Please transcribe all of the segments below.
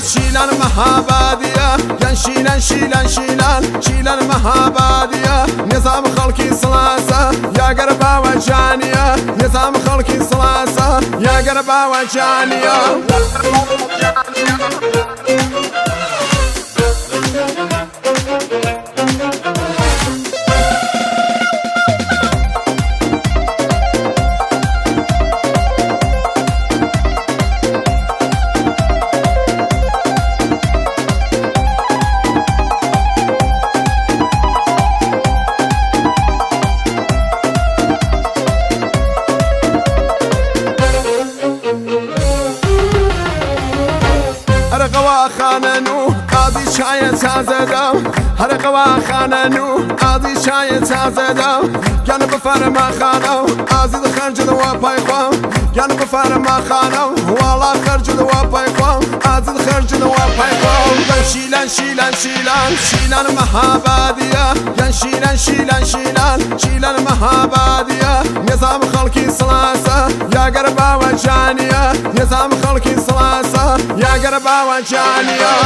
شيلان مهابادية يا شيلان مهابادية نظام خلقي صلاسة يا قربا وجانية نظام خلقي صلاسة يا قربا وجانية هرقوا خاننو قاضي شاي تازدو هرقوا خاننو قاضي شاي تازدو كان بفرما خانو عزيز خرج دوا بايخو كان بفرما خانو والله خرج دوا بايخو عزيز خرج دوا بايخو شيلان مهابادية يا شيلان مهابادية نظام خلقي صلاسة يا قربا وجانية نظام خلقي صلاسة يا قربا وجانية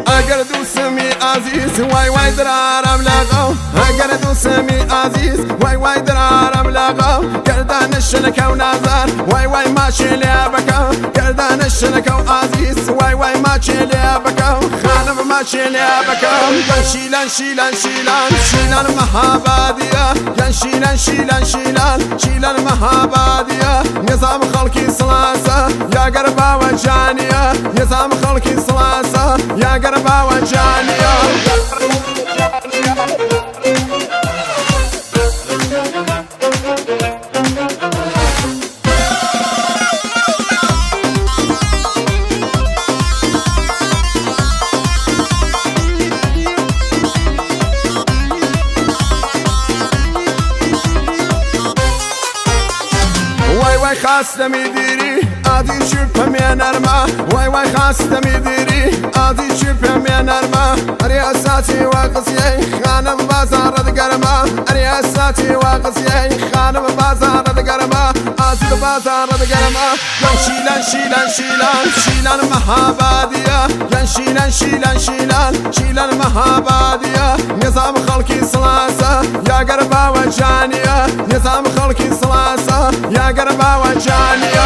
أقردو سمي عزيز واي درارم لغو أقردو سمي عزيز واي درارم لغو قردان الشنكة ونازار واي ماشي لعبكو قردان الشنكة وعزيز واي ماشي لعبكو خانم ماشي لعبكو شيلان مهابادية يا شيلان مهابادية نظام خلقي صلاسة يا قربا وجانية نظام خلقي صلاسة يا قربا وجانية واي خاصة مديري عادي شبه من أرما واي خاصة مديري عادي شبه من أرما رياساتي وقصيي خانم بازار دقرما رياساتي وقصيي خانم بازار دقرما عازي بازار دقرما يا شيلان مهابادية يا شيلان مهابادية نظام خلقي صلاسة يا قربا وجانية نظام خلقي صلاسة يا قربا وجانية